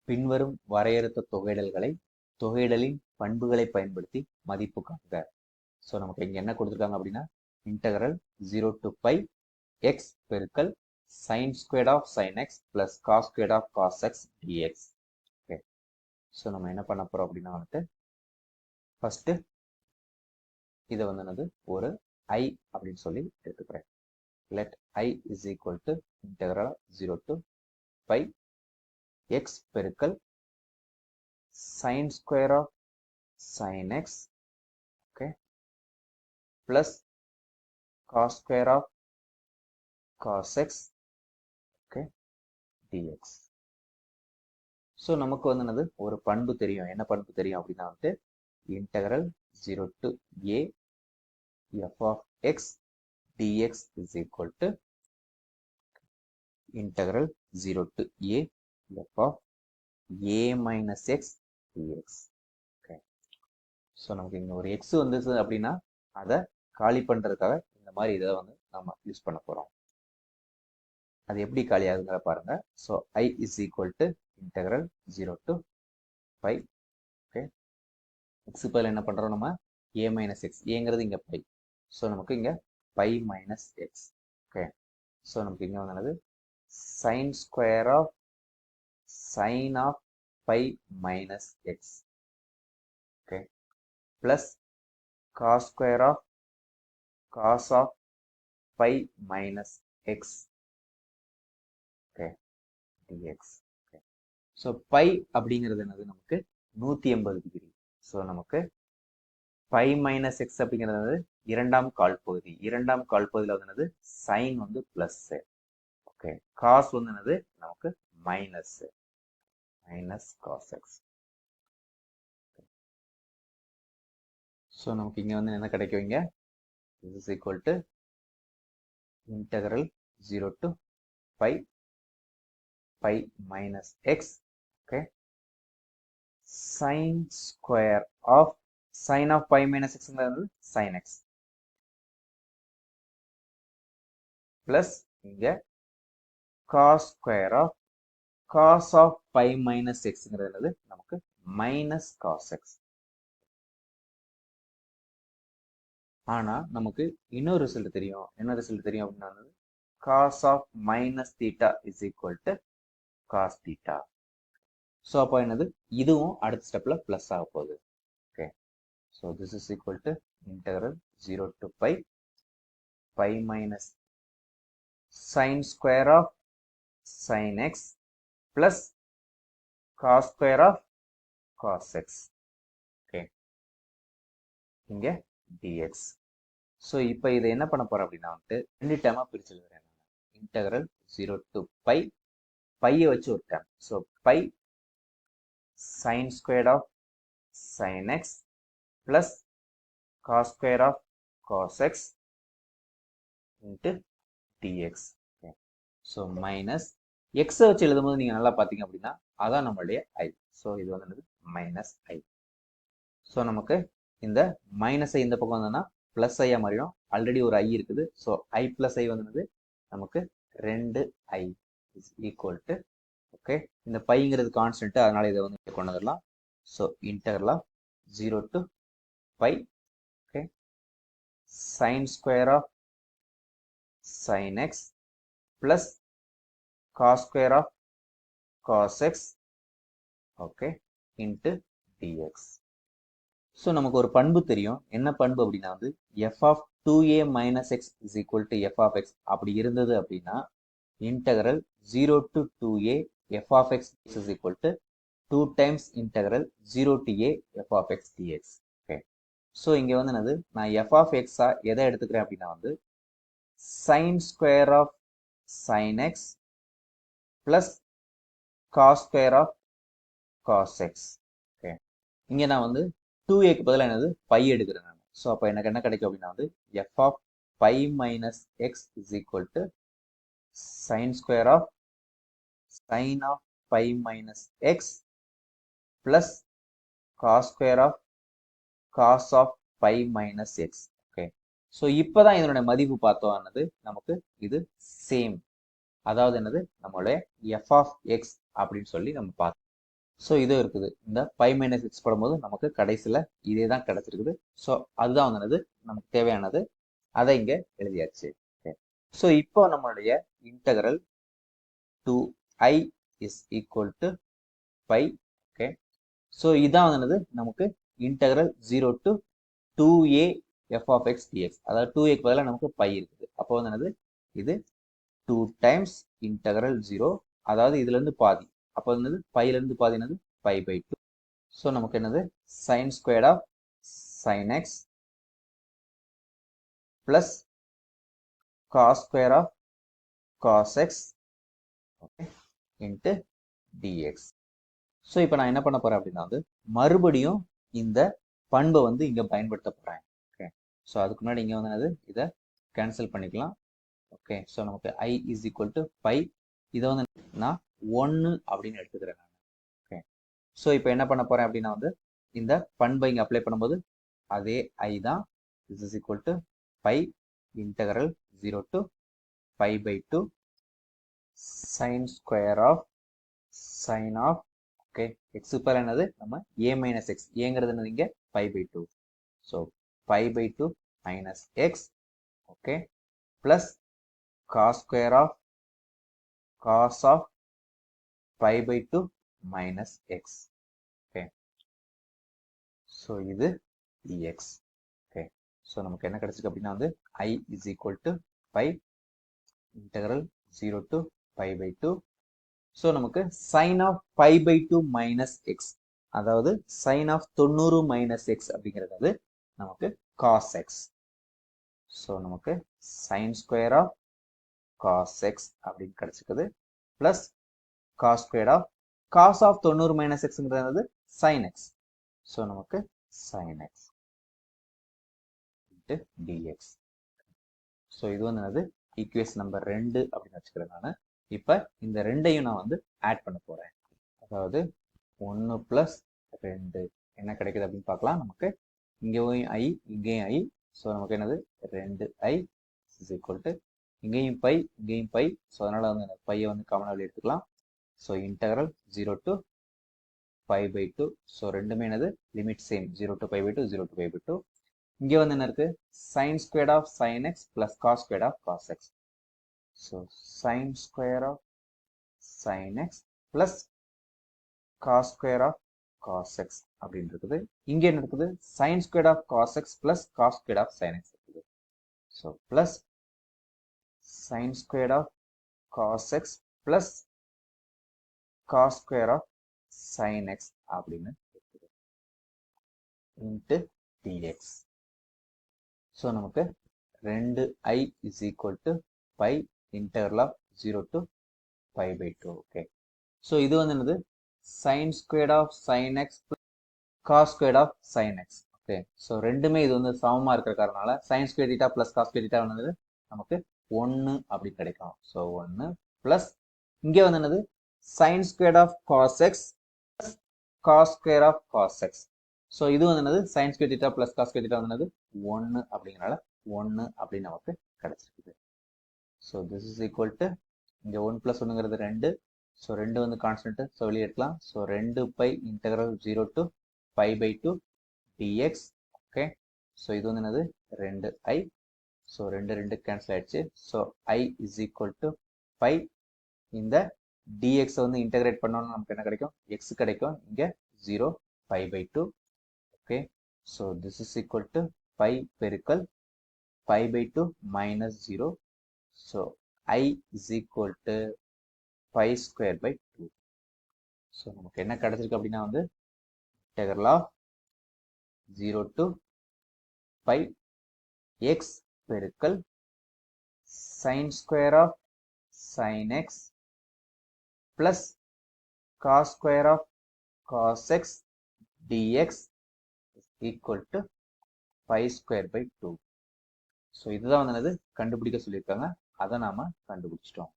பின்வரும் வரையறுத்த தொகையிடல்களை தொகையிடலின் பண்புகளை பயன்படுத்தி மதிப்பு காண்க. ஸோ நமக்கு இங்க என்ன கொடுத்துருக்காங்க அப்படின்னா இன்டகரல் 0 to பை எக்ஸ் பெருக்கல் sine squared of sine x plus cos squared of cos x dx. Okay, so நம்ம என்ன பண்ண போறோம் அப்படின்னா வந்துட்டு ஃபர்ஸ்ட் இதை வந்து என்னது ஒரு ஐ அப்படின்னு சொல்லி எடுத்துக்கிறேன். let I is equal to integral 0 to pi x பெருக்கல் sin square of sin x, okay, plus cos square of cos x, okay, dx. So நமக்கு வந்து என்னது ஒரு பண்பு தெரியும். என்ன பண்பு தெரியும் அப்படின்னா வந்து integral 0 to a f of x dx is equal to integral 0 to a f of a minus x dx. Okay. So நமக்கு இங்க ஒரு x வந்துச்சு அப்படின்னா அதை காலி பண்றதுக்காக இந்த மாதிரி இதை வந்து நம்ம யூஸ் பண்ண போறோம். அது எப்படி காலி ஆகுதுங்கிற பாருங்க. So I is equal to integral 0 to pi. Okay, x பதில் என்ன பண்றோம் நம்ம a minus x, ஏங்கிறது இங்க பை. ஸோ நமக்கு இங்க pi minus x. Okay, so நமக்கு இங்க வந்து என்னது sine square of sine of pi minus x, okay, plus cos square of cos of pi minus x, okay, dx. Okay, so pi அப்படிங்கிறது என்னது நமக்கு 180 டிகிரி. ஸோ நமக்கு பை மைனஸ் எக்ஸ் அப்படிங்கிறது இரண்டாம் கால் பகுதி. இரண்டாம் கால் பகுதியில் வந்து என்னது சைன் வந்து பிளஸ், ஓகே, காஸ் வந்து என்னது நமக்கு minus, minus cos x. So நமக்கு இங்க வந்து என்ன கிடைக்கும், இங்க this is equal to integral 0 to pi pi minus x, okay, sin square of sin of pi minus x ங்கிறது sin x plus இங்க cos square of cos of pi minus x ங்கிறது நமக்கு minus cos x. ஆனா நமக்கு இன்னொரு result தெரியும். என்ன result தெரியும் அப்படின்னா cos of minus theta is equal to cos theta. So அப்போ என்னது இதுவும் அடுத்த ஸ்டெப்ல பிளஸ் ஆக போகுது. Okay, so this is equal to integral 0 to pi pi minus sin square of sin x plus cos square of cos x. Okay, இங்க dx. So இப்போ இதை என்ன பண்ண போறோம் அப்படின்னா வந்துட்டு ரெண்டு டேர்மா பிரிச்சு எழுதுறேன். இன்டெக்ரல் 0 to pi பையை வச்சு ஒரு term. So pi sin square of sin x plus cos square of cos x into dx. Okay. So minus x வச்சு எழுதும்போது நீங்க நல்லா பாத்தீங்க அப்படின்னா அதான் நம்மளுடைய i. ஸோ இது வந்து மைனஸ் i. ஸோ நமக்கு இந்த மைனஸ் ஐ இந்த பக்கம் வந்தோம்னா பிளஸ் ஐயா மாறிடும். ஆல்ரெடி ஒரு i இருக்குது. ஸோ i பிளஸ் ஐ வந்து நமக்கு 2i is equal to, okay, இந்த பைங்கிறது கான்ஸ்டன்ட், அதனால இதை வந்து கொண்டு வந்துடலாம். So integral of 0 to pi, okay, sin square of sin x plus cos square of cos x, okay, into dx. So நமக்கு ஒரு பண்பு தெரியும். என்ன பண்பு அப்படின்னா வந்து f of 2a minus x is equal to f of x அப்படி இருந்தது அப்படின்னா integral 0 to 2a f of x is equal to 2 times integral 0 to a f of x dx. Okay, so இங்க வந்து என்னது நான் f of x எதை எடுத்துக்கிறேன் அப்படின்னா வந்து sin square of sin x plus cos square of cos x. Okay, இங்க நான் வந்து 2aக்கு பதிலாக என்னது பை எடுக்கிறேன் நான். ஸோ அப்போ எனக்கு என்ன கிடைக்கும் அப்படின்னா வந்து f of pi minus x is equal to sin square of sin of pi minus x plus cos square of cos of pi minus x. Okay, so இப்போதான் இதனுடைய மதிப்பு பார்த்தோம் ஆனது நமக்கு இது சேம், அதாவது என்னது நம்மளுடைய f of x அப்படின்னு சொல்லி நம்ம பார்த்தோம். ஸோ இதுவும் இருக்குது. இந்த பை மைனஸ் எக்ஸ் போடும்போது நமக்கு கடைசியில் இதே தான் கிடச்சிருக்குது. ஸோ அதுதான் வந்து நமக்கு தேவையானது. அதை இங்கே எழுதியாச்சு. ஓகே. ஸோ இப்போ நம்மளுடைய integral to I is equal to pi. Okay. So இதான் வந்து நமக்கு integral 0 to 2a f of x dx. அதாவது 2a பதிலாக நமக்கு பை இருக்குது. அப்போ வந்து இது 2 டைம்ஸ் இன்டகரல் 0. அதாவது இதுல இருந்து பாதி. அப்போ வந்து பைல இருந்து பாதி என்னது பை பை 2. ஸோ நமக்கு என்னது sine square of sine x plus cos square of cos x into dx. So இப்போ நான் என்ன பண்ண போறேன் அப்படின்னா வந்து மறுபடியும் இந்த பண்பை வந்து இங்க பயன்படுத்த போறேன். ஓகே. ஸோ அதுக்கு முன்னாடி இங்க வந்து இதை கேன்சல் பண்ணிக்கலாம். ஓகே. ஸோ நமக்கு ஐ இஸ் ஈக்குவல் டு பை. இதை வந்து நான் 1 அப்படின்னு எடுத்துக்கிறேன் நான். ஓகே. ஸோ இப்போ என்ன பண்ண போறேன் அப்படின்னா வந்து இந்த பண்பை இங்க அப்ளை பண்ணும்போது அதே ஐ தான். This is equal to pi integral 0 to pi by 2 sine square of sine of. Okay. X பேர் என்னது நம்ம ஏ மைனஸ் எக்ஸ். ஏங்கிறது என்னது இங்க pi by 2. So pi by 2 minus x. Okay. Plus cos square of cos of pi by 2 minus x. Okay. So இது dx. Okay. So நமக்கு என்ன கிடைச்சிருக்கு அப்படின்னா வந்து I is equal to pi integral 0 to pi by 2. So நமக்கு sin of pi by 2 minus x. அதாவது sin of 90 minus x அப்படிங்கிறது நமக்கு cos x. So நமக்கு sin square of cos x அப்படின்னு கிடைச்சிருக்குது. Plus cos square of cos of 90 minus xங்கிறது sin x. So நமக்கு sin x dx. So இது வந்து என்னது ஈக்குவேஷன் நம்பர் 2 அப்படின்னு வச்சுக்கிறேன் நான். இப்போ இந்த ரெண்டையும் நான் வந்து ஆட் பண்ண போறேன். அதாவது 1 பிளஸ் 2 என்ன கிடைக்குது அப்படின்னு பார்க்கலாம். நமக்கு இங்கேயும் ஐ இங்கேயும் ஐ. ஸோ நமக்கு என்னது 2i இஸ் ஈக்குவல் டு இங்கேயும் பை இங்கேயும் பை. ஸோ அதனால வந்து பையை வந்து காமனாக வெளியே எடுத்துக்கலாம். So integral 0 to pi by 2. So ரெண்டுமே என்னது limit same 0 to pi by 2 0 to pi by 2. இங்கே வந்து என்ன இருக்கு sine square of sine x plus cos square of cos x. So sine square of sine x plus cos square of cos x அப்படின்னு இருக்குது. இங்கே என்ன இருக்குது sine square of cos x plus cos square of sine x இருக்குது. So plus sin square of cos x plus cos square of sin x அப்படின்னு into dx. So நமக்கு 2i is equal to pi integral of 0 to pi by 2. Okay. So இது வந்து என்னது sin square of sin x plus cos square of sin x. Okay. So ரெண்டுமே இது வந்து சமமா இருக்கிற காரணனால sin square theta plus cos square theta வந்து நமக்கு 1 அப்படி கிடைக்கும். ஸோ 1 பிளஸ் இங்கே வந்து என்னது sine square of cos x plus cos square of cos x. So இது வந்து என்னது sine square theta plus cos square theta வந்து என்னது 1 அப்படிங்கிறனால 1 அப்படின்னு நமக்கு கிடைச்சிருக்குது. So this is equal to இங்கே 1 பிளஸ் 1ங்கிறது 2. ஸோ 2 வந்து கான்ஸ்டன்ட். ஸோ வெளியே எடுக்கலாம். So 2 pi integral 0 to pi by 2 dx. Okay. So இது வந்து என்னது 2i. ஸோ 2 கேன்சல் ஆயிடுச்சு. So i is equal to pi. இந்த dx வந்து இன்டகிரேட் பண்ணோம்னா நமக்கு என்ன கிடைக்கும் எக்ஸ் கிடைக்கும். இங்கே 0 pi by 2. Okay. So this is equal to pi பெருக்கல் pi by 2 minus 0. So i is equal to pi square by 2. So நமக்கு என்ன கிடைச்சிருக்கு அப்படின்னா வந்து integral of 0 to pi x பெருக்கல் sin square of sin x plus cos square of cos x dx is equal to pi square by 2. So இதுதான் வந்து கண்டுபிடிக்க சொல்லியிருக்காங்க. அதை நாம கண்டுபிடிச்சிட்டோம்.